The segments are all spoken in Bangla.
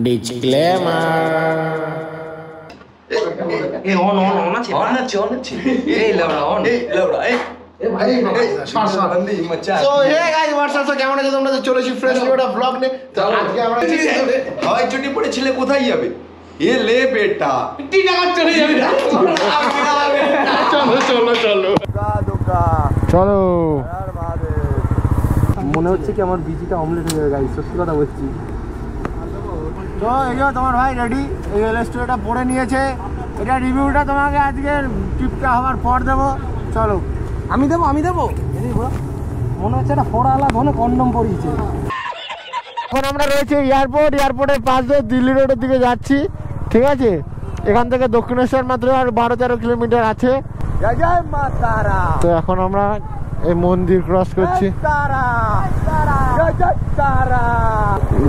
ডিসক্লেমার। এ অন অন অন আছে অন আছে অন আছে এই লাউড়া অন এই লাউড়া এই ভাই বন্ধি মচ্চা so hey guys what's up, কেমন আছো তোমরা? চলেছি ফ্রেশ একটা ব্লগ নিয়ে। তো আজকে আমরা হাওয়াই চটি পড়ে ছেলে কোথায় যাবে? এ লে বেটা টিকা কাট চলে যাবে। চলো চলো চলো চলো। মনে হচ্ছে কি আমার বিজিটা অমলেট হয়ে যাবে গাইস, সত্যি কথা বলছি। তো এই যে তোমার ভাই রেডি, এই রেস্টুরেন্টটা পড়ে নিয়েছে। এটা রিভিউটা তোমাকে আজকে ট্রিপটা হওয়ার পর দেবো। চলো। আমি দেবো মনে হচ্ছে একটা ফোড়ালা ধনে কন্ডম পরিয়েছে। এখন আমরা রয়েছে এয়ারপোর্টের পাশ দিয়ে দিল্লি রোডের দিকে যাচ্ছি, ঠিক আছে? এখান থেকে দক্ষিণেশ্বর মাত্র আর 12-13 কিলোমিটার আছে। জয় জয় মা তারা। তো এখন আমরা এই মন্দির ক্রস করছি। তারা জয় জয় তারা।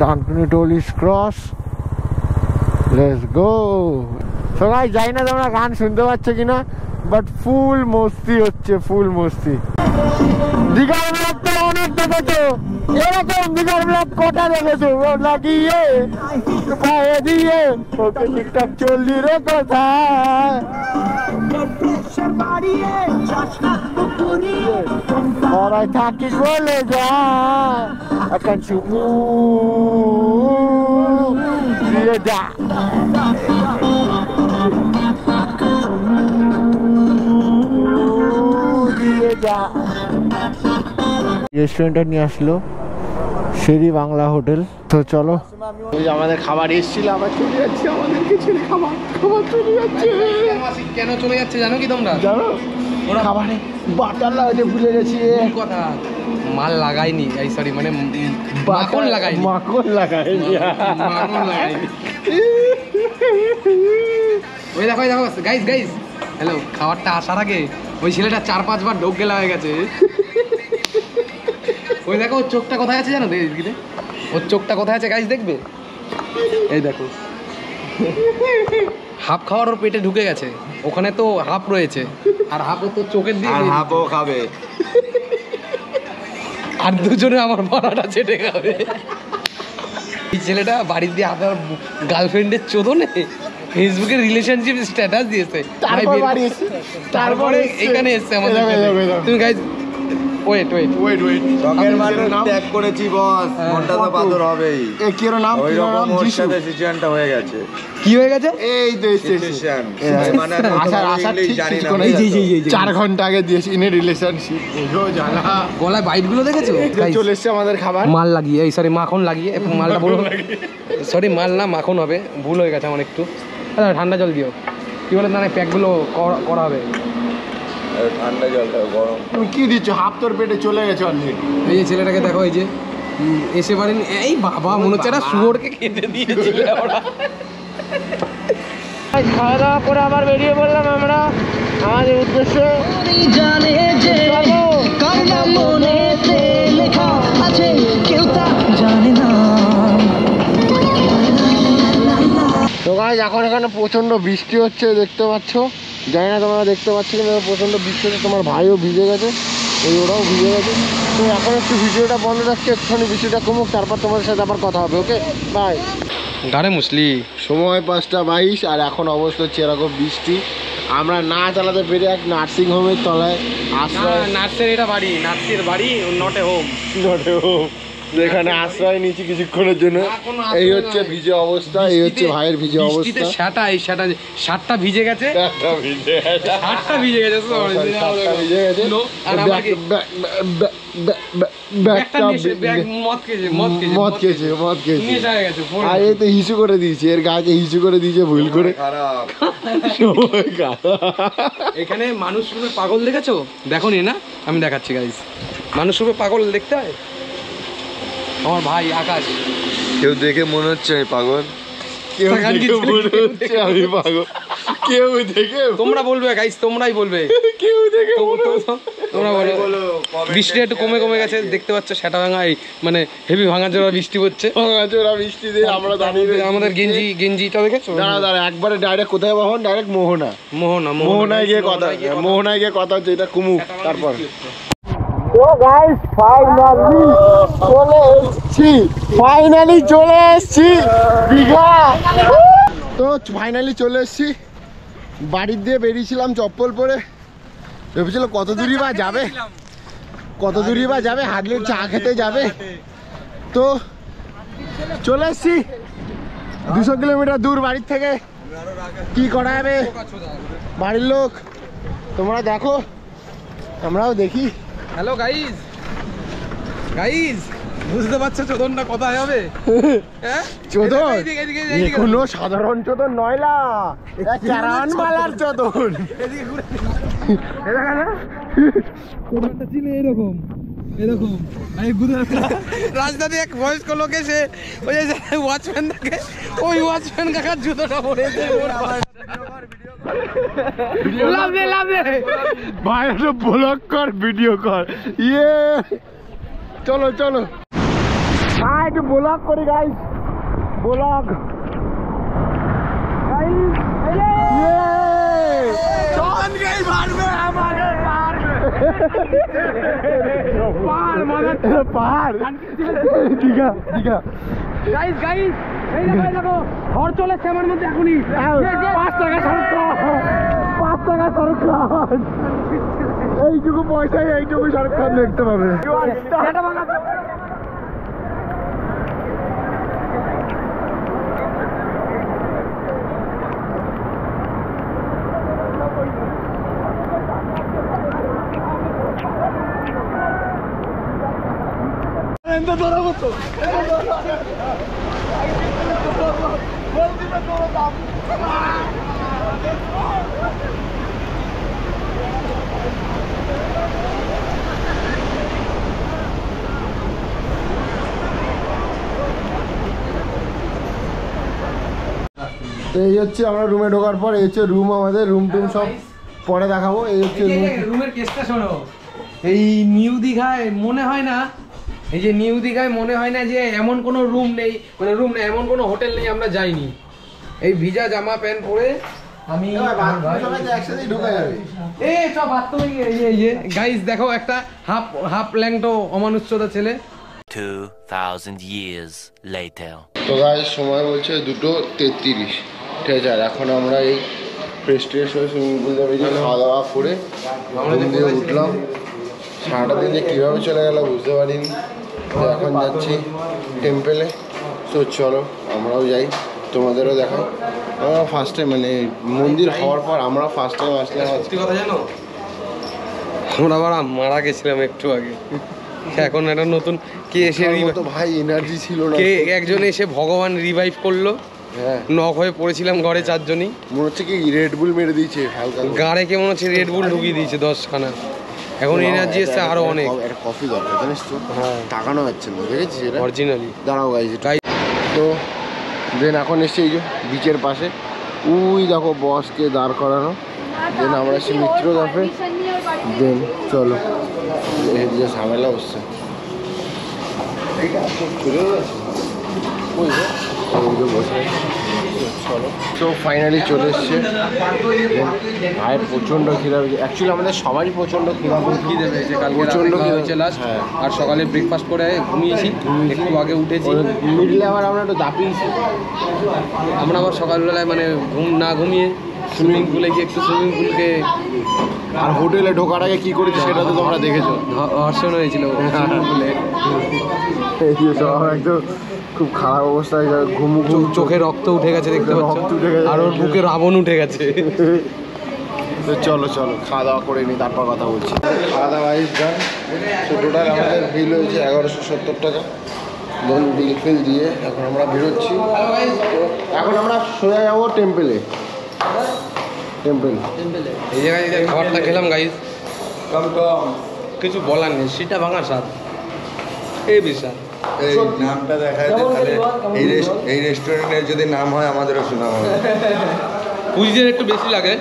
Dankuni toll is cross, let's go. সবাই যাই না তোমরা গান শুনতে পাচ্ছ কিনা, বাট ফুল মস্তি হচ্ছে, ফুল মস্তি। দীঘার ব্লগ তো অনেক দেখেছো, এরকম দীঘার ব্লগ কটা দেখেছো? লাগিয়ে পায়ে দিয়ে ওকে ঠিকঠাক চললি রে কোথায় সবাই থাকিস বলে যা এখন চুমু দিয়ে যা। রেস্টুরেন্টটা নিয়ে আসলো শেরি বাংলা হোটেল। তো চলো, আমাদের খাবার এসেছিল, আবার চলে যাচ্ছে, আমাদেরকে ছেড়ে খাবার চলে যাচ্ছে। কেন চলে যাচ্ছে জানো কি তোমরা? জানো ওরা খাবারে বাটার লাগাতে ভুলে গেছি। কথা মাল লাগাইনি, এই সরি মানে মাখন লাগাইনি। ওই দেখো গাইস হ্যালো, খাবারটা আসার আগে ওই ছেলেটা 4-5 বার ঢোক গেলা হয়ে গেছে। ওই দেখো ওর চোখটা কোথায় আছে জানো? ওর চোখটা কোথায় আছে গাইস দেখবে, এই দেখো হাফ খাওয়ার ওর পেটে ঢুকে গেছে, ওখানে তো হাফ রয়েছে আর হাফ ও তো চোখের দিয়ে হাফও খাবে আর দুজনে আমার বড়াটা চেটে খাবে। এই ছেলেটা বাড়ির দিয়ে আবার গার্লফ্রেন্ডের চোদনে ফেসবুকে রিলেশনশিপ স্ট্যাটাস দিয়েছে, তারপরে এখানে এসছে আমাদের। তুমি গাইস ওয়েট শখের মানুষ ত্যাগ করেছি বস, মনটা তো পাথর হবেই। এ কি এর নাম? ওই রকম ওর সাথে সিচুয়েশনটা হয়ে গেছে। কি হয়ে গেছে? এই তো সিচুয়েশন মানে আসার ঠিক 4 ঘন্টা আগে দিয়েছি ইন রিলেশনশিপ। বুঝো জানা গলায় বাইট গুলো দেখেছো? চলে এসছে আমাদের খাবার। মাল লাগিয়ে, এই সরি মাখন লাগিয়ে, মালটা বলো সরি মাল না মাখন হবে, ভুল হয়ে গেছে আমার একটু। ঠান্ডা জল দিও, কি বলে না প্যাকগুলো করা হবে। ঠান্ডা জলটা গরম। তুমি কি দিচ্ছ? হাফ তোর পেটে চলে গেছে অলরেডি। এই যে ছেলেটাকে দেখো, এই যে এসে পারেন, এই বাবা মনে হচ্ছে একটা শুয়োরকে খেতে দিয়েছিল ওরা। খাওয়া দাওয়া করে আবার বেরিয়ে পড়লাম আমরা আমাদের উদ্দেশ্যে। তো গাইস এখন এখানে প্রচন্ড বৃষ্টি হচ্ছে, দেখতে পাচ্ছ। জানি না তোমরা দেখতে পাচ্ছ কিন্তু প্রচন্ড বৃষ্টি হচ্ছে। তোমার ভাইও ভিজে গেছে, ওরাও ভিজে গেছে। তো এখন একটু ভিডিওটা বন্ধ রাখছি, একটুখানি বৃষ্টিটা কমুক, তারপর তোমাদের সাথে আবার কথা হবে। Okay bye. গাড়ে মুসলি সময় 5:22 আর এখন অবস্থা হচ্ছে এরকম বৃষ্টি। আমরা না চালাতে পেরে এক নার্সিং হোমের তলায় আশ্রয়, নার্সের এটা বাড়ি, নার্সের বাড়ি নটে হোম, যেখানে আশ্রয় নিয়েছি কিছুক্ষণের জন্য। এই হচ্ছে ভিজে অবস্থা, এই হচ্ছে ভাইয়ের ভিজে অবস্থা। শার্টটা ভিজে গেছে, মদ খেয়েছে আর এই তো হিসু করে দিয়েছে, এর গাছে হিসু করে দিয়েছে ভুল করে। এখানে মানুষ রূপে পাগল দেখেছো? দেখো নি না, আমি দেখাচ্ছি গাইস। মানুষ রূপে পাগল দেখতে হয় আমার ভাই আকাশ। কেউ দেখে মনে হচ্ছে আমি পাগল, কেউ দেখে মনে হচ্ছে আমি পাগল, কেউ দেখে তোমরা বলবে গাইস, তোমরাই বলবে কেউ দেখে তোমরা বলো। বৃষ্টি একটু কমে গেছে, দেখতে পাচ্ছ সেটা ভাঙা, মানে হেভি ভাঙা জোড়া বৃষ্টি হচ্ছে। ভাঙাচোরা বৃষ্টি দিয়ে আমরা দাঁড়িয়ে আমাদের গেঞ্জিটা দেখেছো? দাঁড়া একবারে ডাইরেক্ট কোথায় বাহন? ডাইরেক্ট মোহনায় গিয়ে কথা হচ্ছে, এটা কুমুক। তারপর তো গাইস ফাইনালি চলে এসেছি দীঘা। তো ফাইনালি চলে এসেছি, বাড়ির দিয়ে বেরিয়েছিলাম চপ্পল পরে, ভেবেছিল কত দূরই বা যাবে হাগলির চা খেতে যাবে। তো চলে এসেছি 200 কিলোমিটার দূর বাড়ির থেকে। কি করা যাবে, বাড়ির লোক তোমরা দেখো, আমরাও দেখি। হ্যালো গাইস, বুঝতে পারছো চোদনটা কোথায় হবে? চোদন কোনো সাধারণ চোদন নয় না, চারান মালার চোদন। এরকম রাজধানী এক বয়স্ক লোক এসে ওই ওয়াচম্যান থাকে, ওই ওয়াচম্যান কাকার জুতোটা পরেছে। ভাই একটু ব্লগ কর, ভিডিও কর। ইয়ে চলো চলো একটু ব্লগ করি গাইস, ব্লগ। ঘর চলে আমার মধ্যে এখনই 5 টাকা সরকার, এইটুকু পয়সায় এইটুকু সরকার দেখতে পাবে। এই হচ্ছে আমরা রুমে ঢোকার পর, এই হচ্ছে রুম, আমাদের রুম টুম সব পরে দেখাবো। এই হচ্ছে রুমের কেসটা শোনো। এই নিউ দীঘায় মনে হয় না, এই যে নিউ দীঘায় মনে হয় না যে এমন কোনো রুম নেই, মানে রুম নেই, এমন কোনো হোটেল নেই আমরা যাইনি। এই ভিজা জামা প্যান্ট পরে আমি একসাথেই ঢোকা যাবে। সব বাথরুমে গিয়ে গাইস দেখো একটা হাফ ল্যাংটো অমানুষ্যতা ছেলে। 2000 years later. তো গাইস সময় বলছে 2:33, ঠিক আছে। আর এখন আমরা এই ফ্রেশ ট্রেশ হয়ে সুইমিং পুল যাবে, খাওয়া দাওয়া করে ঘুম দিয়ে উঠলাম। সারাটা দিন যে কীভাবে চলে গেল বুঝতে পারিনি। তো এখন যাচ্ছি টেম্পেলে। তো চলো আমরাও যাই, তোমাদেরও দেখাই। আমরা ফার্স্ট টাইম, মানে মন্দির হওয়ার পর আমরা ফার্স্ট টাইম আসলাম। সত্যি কথা জানো, আমরা আবার মারা গেছিলাম একটু আগে, এখন একটা নতুন কে এসে তো ভাই এনার্জি ছিল না, কে একজন এসে ভগবান রিভাইভ করলো। হ্যাঁ, নক হয়ে পড়েছিলাম ঘরে 4 জনই। মনে হচ্ছে কি রেড বুল মেরে দিয়েছে হালকা, গাড়ে কে মনে হচ্ছে রেড বুল ঢুকিয়ে দিয়েছে 10 খানা। এখন এনার্জি এসছে আরো অনেক। একটা কফি দরকার জানিস তো, হ্যাঁ তাকানো যাচ্ছে না, দেখেছিস এটা অরিজিনালি। দাঁড়াও গাইজ। তো দেন এখন এসছে এই যে বিচের পাশে, ওই দেখো বসকে দাঁড় করানো। দেন আমরা এসে মিত্র দাফে। দেন চলো, এদিকে ঝামেলা হচ্ছে, চলে যাচ্ছে বসে। চলো, তো ফাইনালি চলে এসছে। ভাইয়ের প্রচণ্ড খিদা হয়েছে, অ্যাকচুয়ালি আমাদের সবারই প্রচণ্ড খিদা পেয়েছে, কালকে প্রচণ্ড খিদা হয়েছে লাস্ট। হ্যাঁ, আর সকালে ব্রেকফাস্ট করে ঘুমিয়েছি, একটু আগে উঠেছি। মিডলে আবার আমরা একটু দাপিয়েছি। আমরা আবার সকালবেলায় মানে না ঘুমিয়ে সুইমিং পুলে গিয়ে একটু সুইমিং পুলকে, আর হোটেলে ঢোকার আগে কি করেছি সেটা তো তোমরা দেখেছো, ধর্ষণ হয়েছিল সুইমিং পুলে। একদম খুব খারাপ অবস্থায়, ঘুমু চোখে রক্ত উঠে গেছে দেখতে পাচ্ছ, আর ওর বুকে রাবণ উঠে গেছে। তো চলো চলো খাওয়া দাওয়া করে নিই, তারপর কথা বলছি। খাওয়া দাওয়া ডান। তো টোটাল আমাদের বিল হয়েছে 1170 টাকা। দেন বিল ফিল দিয়ে এখন আমরা বেরোচ্ছি। এখন আমরা সোজা যাবো টেম্পেলে। এই জায়গায় খাবারটা খেলাম গাইস, কিছু বলার নেই, সেটা ভাঙার স্বাদ এই বিশাল। এই নামটা দেখা যায়, তাহলে এই রেস্টুরেন্টের যদি নাম হয় আমাদেরও শোনা হবে। পুঁজিদের একটু বেশি লাগে।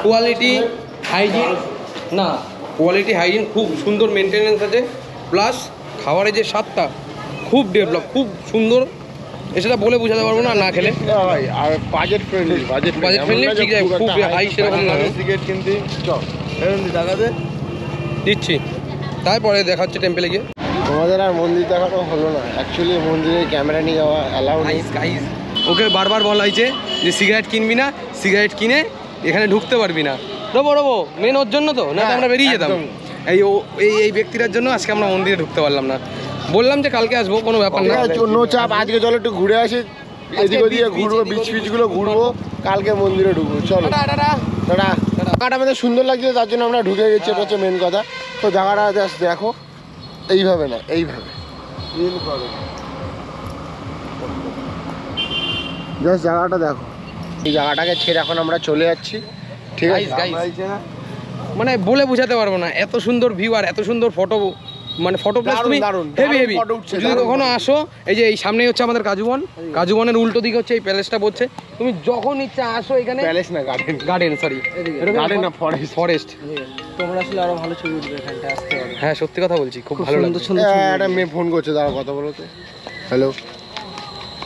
কোয়ালিটি হাইজিন, না কোয়ালিটি হাইজিন খুব সুন্দর মেনটেনেন্স আছে, প্লাস খাবারের যে স্বাদটা খুব ডেভেলপ, খুব সুন্দর। সেটা বলে বোঝাতে পারবো না না খেলে। ভাই আর বাজেট ফ্রেন্ডলি, বাজেট ফ্রেন্ডলি ঠিক আছে, খুব হাই সেরকম না। টিকিট কিনতে চল টাকাতে দিচ্ছি, তারপরে দেখা হচ্ছে টেম্পেলে গিয়ে। তোমাদের আর মন্দির দেখানো হলো না, অ্যাকচুয়ালি মন্দিরে ক্যামেরা নিয়ে যাওয়া অ্যালাউ নেই। ওকে বারবার বলা হয়েছে যে সিগারেট কিনবি না, সিগারেট কিনে এখানে ঢুকতে পারবি না। রবো মেন ওর জন্য তো, না তো আমরা বেরিয়ে যেতাম। এই ব্যক্তিটার জন্য আজকে আমরা মন্দিরে ঢুকতে পারলাম না। বললাম যে কালকে আসবো, কোনো ব্যাপার না, নো চাপ। আজকে চলো একটু ঘুরে আসি, এদিক ওদিকে ঘুরবো, বিচ গুলো ঘুরবো, কালকে মন্দিরে ঢুকবো। চলো জায়গাটা আমাদের সুন্দর লাগছে, তার জন্য আমরা ঢুকে গেছি, এটা হচ্ছে মেন কথা। তো জায়গাটা জাস্ট দেখো, এইভাবে না এইভাবে জাস্ট জায়গাটা দেখো। এই জায়গাটাকে ছেড়ে এখন আমরা চলে যাচ্ছি, ঠিক আছে? মানে বলে বোঝাতে পারবো না, এত সুন্দর ভিউ আর এত সুন্দর ফটো, মানে ফটো প্লেস তুমি হেভি হেভি। যদি কখনো আসো, এই যে এই সামনেই হচ্ছে আমাদের কাজুবন, কাজুবনের উল্টো দিকে হচ্ছে এই প্যালেসটা পড়ছে। তুমি যখন ইচ্ছা আসো এখানে। প্যালেস না, গার্ডেন, গার্ডেন সরি, গার্ডেন না, ফরেস্ট, ফরেস্ট। তোমরা আসলে আরো ভালো ছবি উঠবে এখানটা আসতে পারো। হ্যাঁ সত্যি কথা বলছি, খুব ভালো লাগছে। একটা মেয়ে ফোন করছে, দাঁড়াও কথা বলো তো। হ্যালো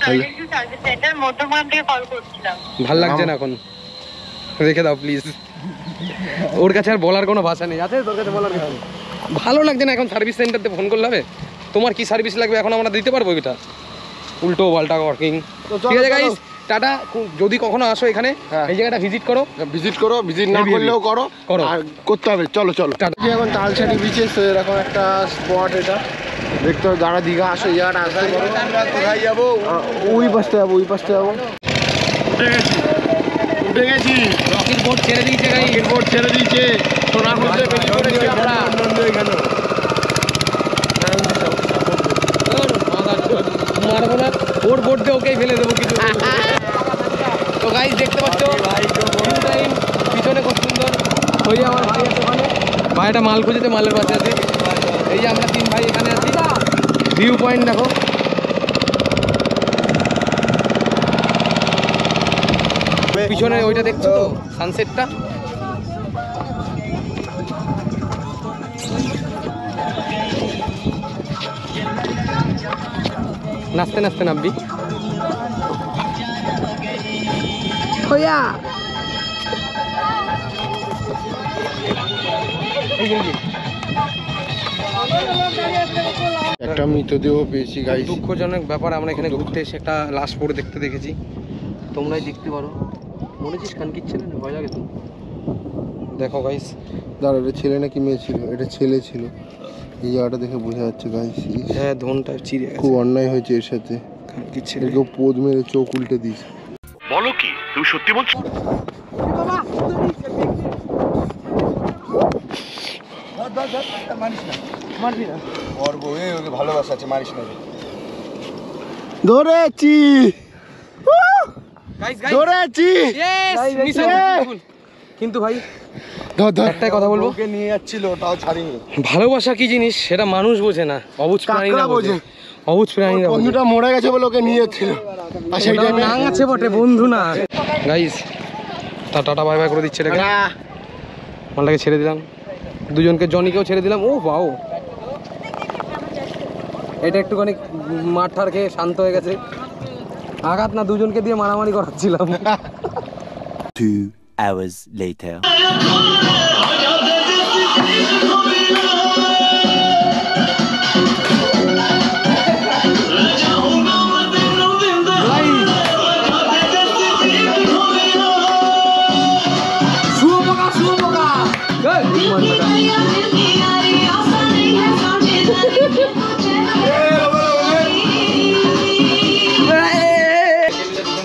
হ্যালো, ভাল লাগছে না এখন, রেখে দাও প্লিজ। ওর কাছে আর বলার কোনো ভাষা নেই, আছে তোর কাছে বলার কিছু? ভালো লাগছে না এখন, সার্ভিস সেন্টারতে ফোন করলে হবে? তোমার কি সার্ভিস লাগবে এখন আমরা দিতে পারবো এটা? উল্টো পাল্টা ওয়ার্কিং। ঠিক আছে গাইস, টাটা। যদি কখনো আসো এখানে, এই জায়গাটা ভিজিট করো, ভিজিট না করলেও করো, আর করতে হবে। চলো এখন তালছাড়ি বিচে এরকম একটা স্পট, এটা দেখতে হবে। যারা দীঘা আসো এই জায়গাটা আসতে পারো। কোথায় যাবো? ওই পাশটা যাবো, উঠে গেছি। রকির বোট ছেড়ে দিয়েছে, সোনারপুরে বেরিয়ে পড়েছি আমরা। মারবো না, ওর বোট দিয়ে ওকেই ফেলে দেবো কিছু। তো গাইস দেখতে পাচ্ছ পিছনে খুব সুন্দর। ওই যে আমার ভাই আছে ওখানে, ভাইটা মাল খুঁজেছে, মালের পাশে আছে। এই যে আমরা 3 ভাই এখানে আছি। ভিউ পয়েন্ট দেখো, পিছনে ওইটা দেখছো তো সানসেটটা। নাচতে নাচতে নামবি। একটা মৃতদেহ পেয়েছি গাইস। দুঃখজনক ব্যাপার, আমরা এখানে ঘুরতে এসে একটা লাশ পড়ে দেখতে দেখেছি। তোমরাই দেখতে পারো। মনে হচ্ছে কানকির ছেলে না, ভয় লাগে তো। দেখো গাইস, দাঁড়া, এটা ছেলে নাকি মেয়ে ছিল? এটা ছেলে ছিল, এই জায়গাটা দেখে বোঝা যাচ্ছে গাইস। হ্যাঁ ধনটা চিড়ে গেছে, খুব অন্যায় হয়েছে এর সাথে। কানকির ছেলে কেউ পোদ মেরে চোখ উল্টে দিস। বলো কি তুমি সত্যি বলছো? ভালোবাসা আছে, মারিস না। ধরেছি, কিন্তু ভাই একটাই কথা বলবো, নিয়ে যাচ্ছিল, তাও ছাড়িনি। ভালোবাসা কি জিনিস সেটা মানুষ বোঝে না, অবুঝ প্রাণীরা বোঝে। অবুঝ প্রাণীরা বন্ধুটা মরে গেছে বলে ওকে নিয়ে যাচ্ছিল, আর সেই টাইমে নাং আছে বটে, বন্ধু না। গাইস টাটা বাই বাই করে দিচ্ছে, মালটাকে ছেড়ে দিলাম, দুজনকে, জনিকেও ছেড়ে দিলাম। ও বাও, এটা একটুখানি মাঠ ঠার খেয়ে শান্ত হয়ে গেছে। আঘাত না, দুজনকে দিয়ে মারামারি করাচ্ছিলাম। 2 hours later.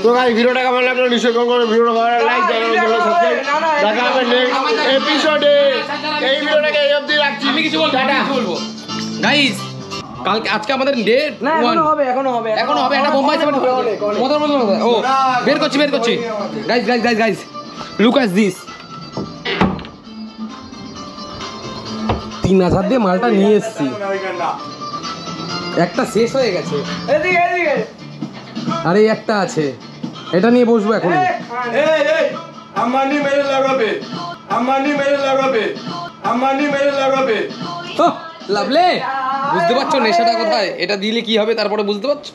তো ভাই ভিডিওটা কেমন লাগলো নিশ্চয়ই কমেন্ট করে, ভিডিওটা ভালো লাগলে লাইক দেবেন, সাবস্ক্রাইব। দেখা হবে নেক্সট এপিসোডে। এই ভিডিওটাকে এই অবধি রাখছি। আমি কিছু বলবো গাইস, কালকে আজকে আমাদের ডেট এখনো হবে একটা বোম্বাই ও বের করছি গাইস লুক অ্যাট দিস। 3000 দিয়ে মালটা নিয়ে এসেছি, একটা শেষ হয়ে গেছে, আরে একটা আছে, এটা নিয়ে বসবো এখন। আম্বানি মেরে লাগাবে লাভলে বুঝতে পারছো নেশাটা কোথায়? এটা দিলে কি হবে তারপরে বুঝতে পারছো?